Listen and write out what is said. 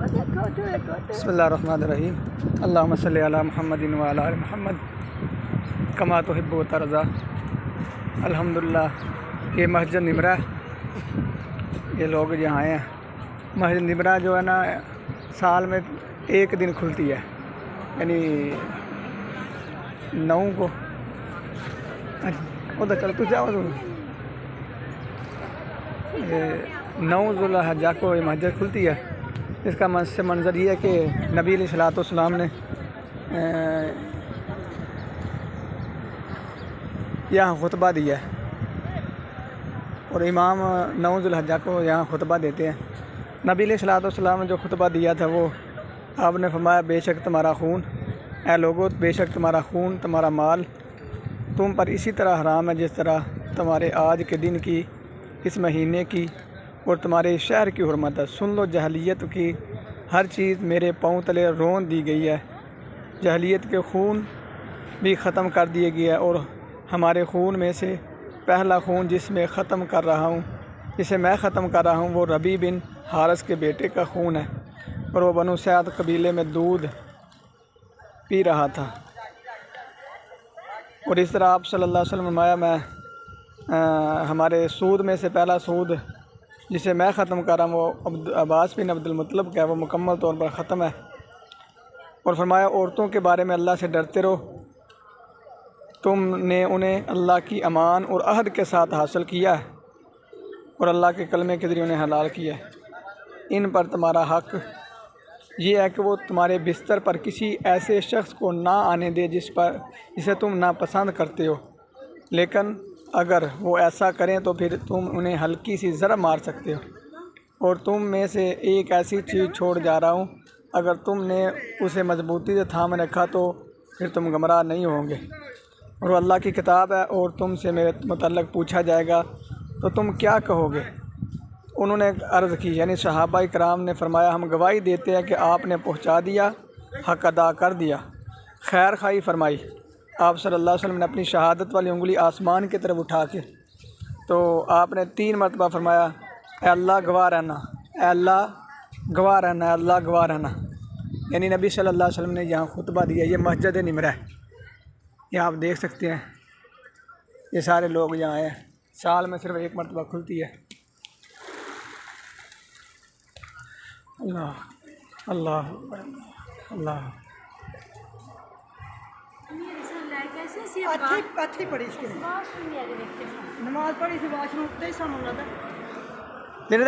बिस्मिल्लाहिर्रहमानिर्रहीम। अल्लाहुम्मा सल्लि अला मुहम्मदिन व अला आलि मुहम्मद कमा तुहिब्बु व तर्ज़ा। अल्हम्दुलिल्लाह, ये मस्जिद निमरा, ये लोग यहाँ आए हैं। मस्जिद निमरा जो है ना, साल में एक दिन खुलती है, यानी 9 को। उधर चल तू जाओ, 9 ज़ुल्हिज्जा को ये मस्जिद खुलती है। इसका मंज़र ये है कि नबी अलैहिस्सलाम ने यहाँ खुतबा दिया है और इमाम 9 ज़ुल्हिज्जा को यहाँ खुतबा देते हैं। नबी अलैहिस्सलाम ने जो खुतबा दिया था वो आपने फरमाया, बेशक तुम्हारा खून, ऐ लोगो, बेशक तुम्हारा खून, तुम्हारा माल तुम पर इसी तरह हराम है जिस तरह तुम्हारे आज के दिन की, इस महीने की और तुम्हारे शहर की हुर्मत है। सुन लो, जहलियत की हर चीज़ मेरे पाँव तले रोन दी गई है। जहलियत के खून भी ख़त्म कर दिए गया और हमारे खून में से पहला खून जिसे मैं ख़त्म कर रहा हूँ वो रबी बिन हारिस के बेटे का खून है और वो बनु सैद कबीले में दूध पी रहा था। और इस तरह आप सल्लल्लाहु अलैहि वसल्लम फरमाया, मैं हमारे सूद में से पहला सूद जिसे मैं ख़त्म कर रहा हूँ वो अब्बास बिन अब्दुल मुत्तलिब का है, वो मुकम्मल तौर पर ख़त्म है। और फरमाया, औरतों के बारे में अल्लाह से डरते रहो, तुमने उन्हें अल्लाह की अमान और अहद के साथ हासिल किया है और अल्लाह के कलमे के ज़रिए उन्हें हलाल किया है। इन पर तुम्हारा हक़ ये है कि वो तुम्हारे बिस्तर पर किसी ऐसे शख्स को ना आने दे जिसे तुम नापसंद करते हो, लेकिन अगर वो ऐसा करें तो फिर तुम उन्हें हल्की सी ज़रा मार सकते हो। और तुम में से एक ऐसी चीज़ छोड़ जा रहा हूँ, अगर तुमने उसे मजबूती से थाम रखा तो फिर तुम गुमराह नहीं होंगे। और अल्लाह की किताब है और तुमसे मेरे मुतल्लक़ पूछा जाएगा तो तुम क्या कहोगे। उन्होंने अर्ज़ की, यानी सहाबा कराम ने फरमाया, हम गवाही देते हैं कि आपने पहुँचा दिया, हक़ अदा कर दिया। खैर खाई फरमाई। आप सल्लल्लाहु अलैहि वसल्लम ने अपनी शहादत वाली उंगली आसमान की तरफ उठा के तो आपने 3 मरतबा फरमाया, ए अल्लाह गवाह रहना, ए अल्लाह गवाह रहना, ए अल्लाह गवाह रहना। यानी नबी सल्लल्लाहु अलैहि वसल्लम ने यहाँ खुतबा दिया। ये मस्जिद निमरा है, ये आप देख सकते हैं। ये सारे लोग यहाँ आए हैं, साल में सिर्फ 1 मरतबा खुलती है। अल्लाह अल्लाह अल्लाह। अच्छी पढ़ी, इसकी नमाज पढ़ी थी, वाशरूम